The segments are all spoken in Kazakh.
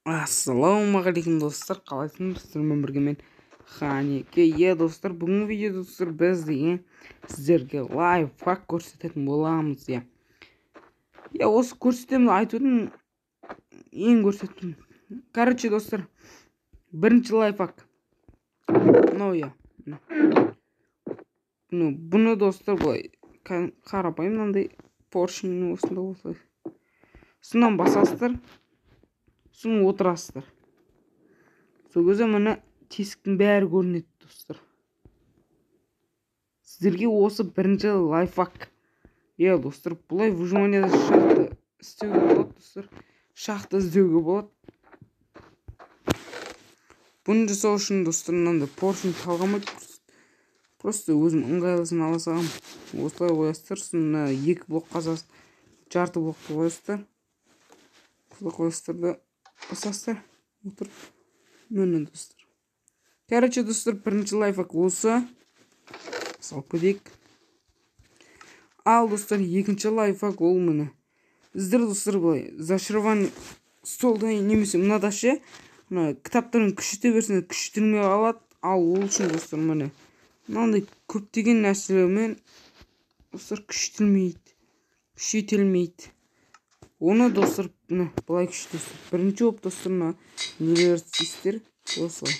Ассалаумағалейкум достар, қалайсыңдар? Сіздермен бірге мен Ханике. Достар, бүгінгі видеода достар біз деген сіздерге лайфхак көрсететін боламыз. Осы көрсетемін айтудың ең көрсететін. Короче, достар, бірінші лайфхак. Бұны достар былай қарапайым мынандай поршень осында осылай. Содан басасыздар. Сосын отырасыздар. Сол кезде мына тесіктің бәрі көрінеді достар. Сіздерге осы бірінші лайфхак. Достар, бұлай выживанияда шахта істеуге болады достар. Шахта іздеуге болады. Бұны жасау үшін достар мынандай поршень талғамайды. Просто өзім ыңғайлысын ала салам. Осылай қоясыздар. Сосын екі блок қазасыз, жарты блокты қоясыздар. Қоясыздар да басасыздар. Отырып. Міне достар. Короче, достар, бірінші лайфхак осы. Салып кетейік. Ал достар, екінші лайфхак ол міне. Сіздер достар былай зашифрован столда немесе мынада ше, кітаптарын күшейте берсеңіз күшейтілмей қалады. Ал ол үшін достар міне мынандай көптеген нәрселермен достар күшейтілмейді. Оны достар былай күшейтесіздер. Бірінші болып достар нелер істейсіздер осылай.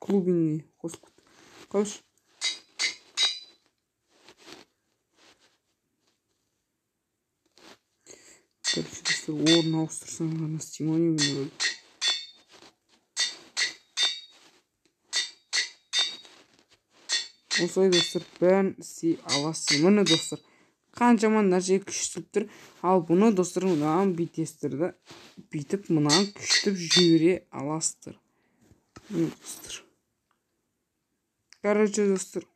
Клубине қосып қойшы. Короче, достар, орын ауыстырсам ғана стимония бөледі. Осылай достар бәрін істей аласыз. Міне достар, қаншама нәрсе күшейтіліп тұр. Ал бұны достар мынаған бүйтесіздер да, бүйтіп мынаған күшейтіп жібере аласыздар. Міне достар. Короче, достар,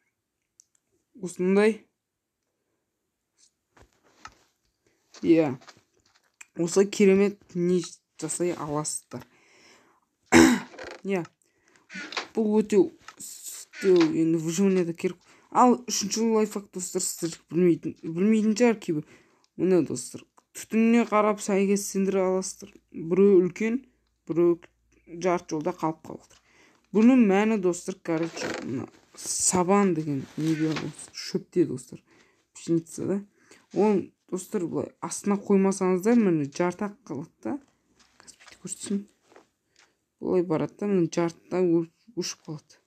осындай. Осылай керемет не жасай аласыздар. Бұл өте енді выживанияда керек. Ал үшінші лайфхак достар, сіздер білмейтін шығар кейбір. Міне достар, түтініне қарап сәйкес сендіре аласыздар. Біреу үлкен, біреу жарты жолда қалып қалыптыр. Бұның мәні достар, короче, сабан деген неге шөпте достар. Пшеница. Оны достар былай астына қоймасаңыздар, міне жартақ қалады да. Қазір көрсетейін. Бұлай барады да, міне жартыда өшіп қалады.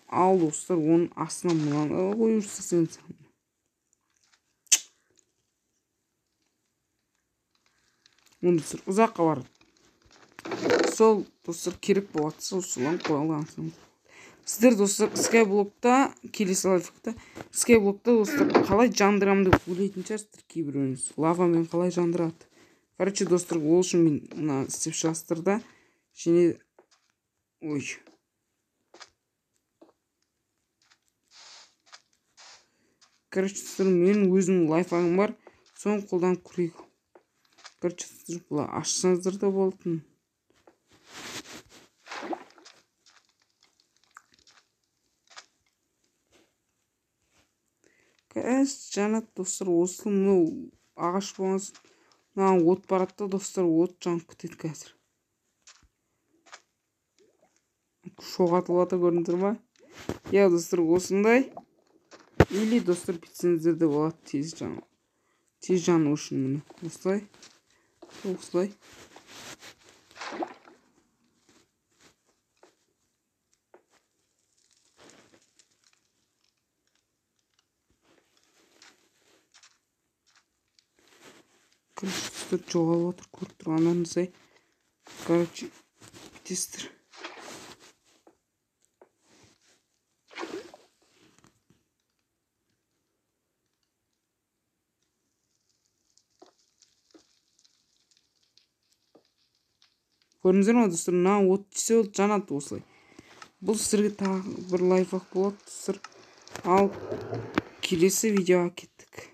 Ал достар, оның астына мынаны қойып жүрсеңіз. Оны достар ұзаққа барады. Сол достар керек болады. Солан қойылған. Сіздер достар скайблокта, келесі лайфхакта, скайблокта достар қалай жандырам деп ойлайтын шығарсыздар кейбіреуіңіз. Лавамен қалай жандырады. Короче, достар, ол үшін мен мына істеп шығасыздар да. Және Короче, менің өзімнің лайфхагым бар. Соны қолданып көрейік. Короче, бұлай ашсаңыздар да болатын. Жанат достар, осы мынау ағаш болғансын. Мынаған от барады да достар, от жанып кетеді қазір. Шоғатылады көрдіңіздер ма? Достар, осындай. Или достар бітсеңіздер де болады тез жану үшін міне. Осылай. Короче, жоғалып отыр, көріп тұрғандарыңыздай. Короче, бітесіздер. Көрдіңіздер ме достар, мынаған от тисе ол жанады осылай. Бұл сіздерге тағы бір лайфхак болады достар. Ал келесі видеоға кеттік.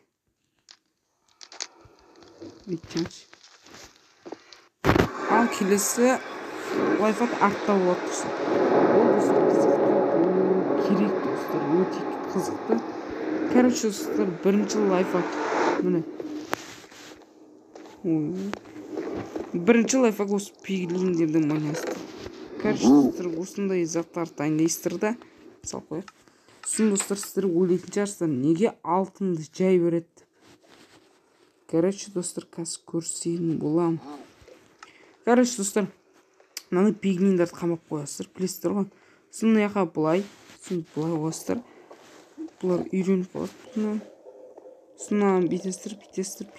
Ал келесі лайфхак артта болады достар. Ол достар қызықты, керек достар, өте қызықты. Короче достар, бірінші лайфхак міне. Бірінші лайфхак осы пиглиндердің байланысты. Короче достар, осындай заттарды дайындайсыздар да салып қояйық. Сосын достар, сіздер ойлайтын шығарсыздар, неге алтынды жай береді. Короче достар, қазір көрсететін боламын. Короче достар, мынаны пиглиндерді қамап қоясыздар, білесіздер ғой. Сосын мына жаққа былай, сосын былай қоясыздар. Бұлар үйреніп қалады. Сосын бүйтесіздер.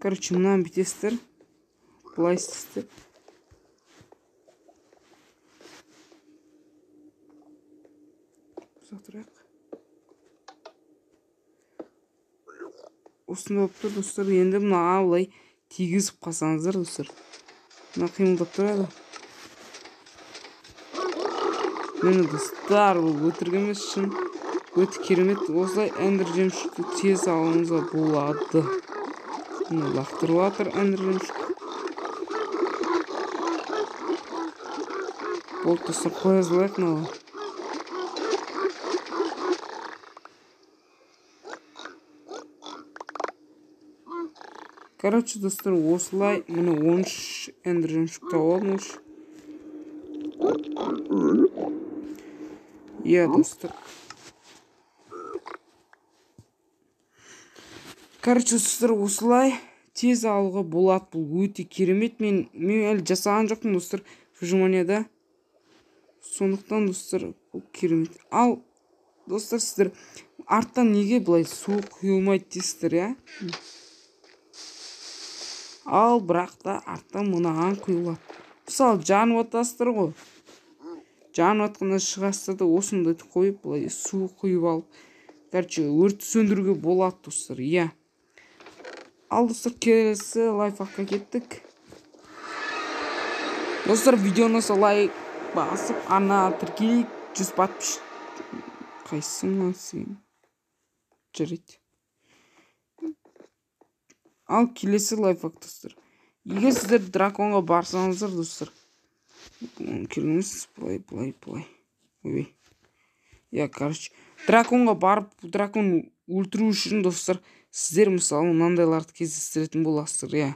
Короче, мынаны бүйтесіздер. Былай істейсіздер. Ұзақтырақ. Осында болып тұр достар. Енді мына былай тигізіп қалсаңыздар достар. Мына қимылдап тұрады. Мені достар, бұл өтірік емес, шын өте керемет. Осылай эндер жемшікті тез алуыңызға болады. Мені лақтырып жатыр эндер жемшік. Болды достар, қоя салайық мынау. Короче достар, осылай мені 13 эндер жемшік тауып алдым. Я достар. Короче достар, осылай тез алуға болады. Бұл өте керемет. Мен әлі жасаған жоқпын достар выживанияда. Сондықтан достар, бұл керемет. Ал достар, сіздер арттан неге былай су құйылмайды дейсіздер, я? Ал бірақ та арттан мынаған құйылады. Мысалы жанып атасыздар ғой. Жанып атқанда шығасыздар да осындайды қойып, былай су құйып алып, короче, өртті сөндіруге болады достар, иә. Ал достар, келесі лайфхакқа кеттік. Достар, видеоны лайк басып, ана тіркелейік 100 подписчик. Қайсысы мына сен? Жарайды. Ал келесі лайфхак достар. Егер сіздер драконға барсаңыздар достар, келіңіз, былай. Ой. Я, короче, драконға барып, дракон өлтіру үшін достар, сіздер мысалы мынандайларды кездестіретін боласыздар, я.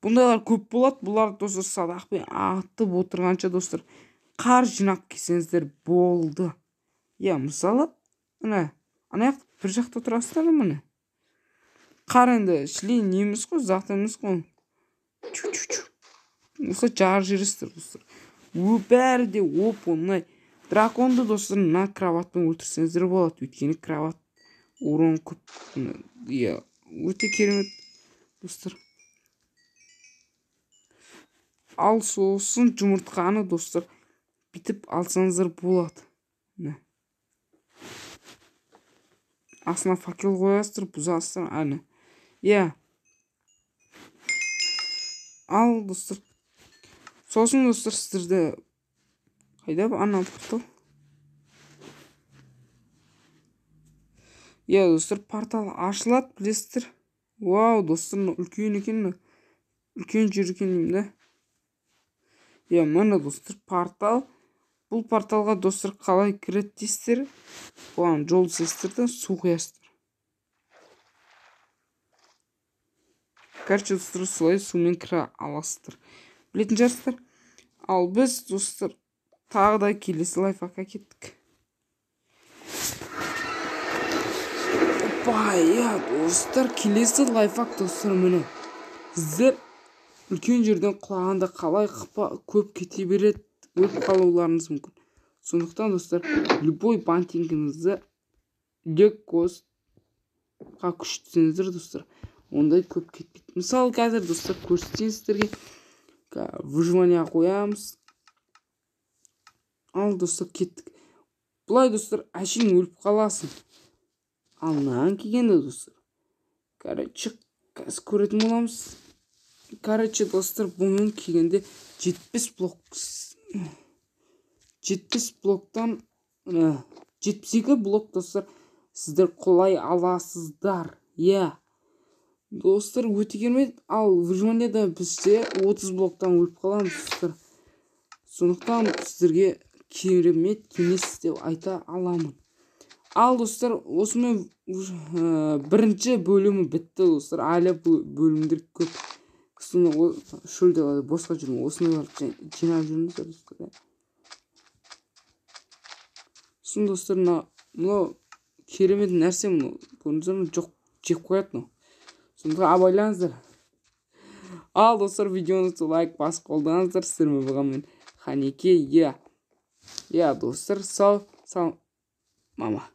Бұндайлар көп болады, бұлар достар садақпен атып отырғанша достар, қар жинап келсеңіздер болды. Я, мысалы, ана бір жақта тұрасыздар, міне. Қар енді шлейін неміз ғой, зақта емес ғой. Осы жар жерістір достар. Бәрі де оп-оңай. Драконды достар мына кроватпен өлтірсеңіздер болады. Өйткені кроват урон көп. Өте керемет достар. Ал сосын жұмыртқаны достар бітіп алсаңыздар болады. Астына факел қоясыздар, бұзасыздар, аны. Ал достар, сосын достар сіздерді қайда ана портал? Достар, портал ашылады, білесіздер. Вау, достар, үлкен екен, үлкен жер екен деймін да. Мына достар, портал. Бұл порталға достар қалай кіреді дейсіздер? Оған жол сестерді су құясыздар. Короче, достар, солай сумен кіре аласыздар. Білетін жарсыздар. Ал біз достар тағы да келесі лайфхакқа кеттік. Достар, келесі лайфхак достар міне. Сіздер үлкен жерден құлағанда қалай көп кете береді, өліп қалуларыңыз мүмкін. Сондықтан достар, любой бантингіңізді лекқосқа күштісіңіздер достар, ондай көп кетпейді. Мысалы қазір достар көрсетейін сіздерге. Выживания қоямыз. Ал достар кеттік. Бұлай достар әшейін өліп қаласың. Ал мынаған келгенде достар, короче, қазір көретін боламыз. Короче достар, бұның келгенде 70 блоктан 72 блок достар сіздер қолай аласыздар. Достар, өте керемет. Ал выживанияда бізде 30 блоктан өліп қаламыз достар. Сондықтан сіздерге керемет кеңес деп айта аламын. Ал достар, осымен бірінші бөлімі бітті достар. Әлі бөлімдер көп. Соны шөлде босқа жүрмін. Осыны жинап жүрміз достар. Сосын достар, мынау керемет нәрсе, мынау көрдіңіздер ме? Жоқ, жеп қояды мынау. Сондықтан абайлаңыздар. Ал достар, видеоны лайк басып қолдаңыздар. Сіздермен болған мен Ханеке. Достар, сау мама.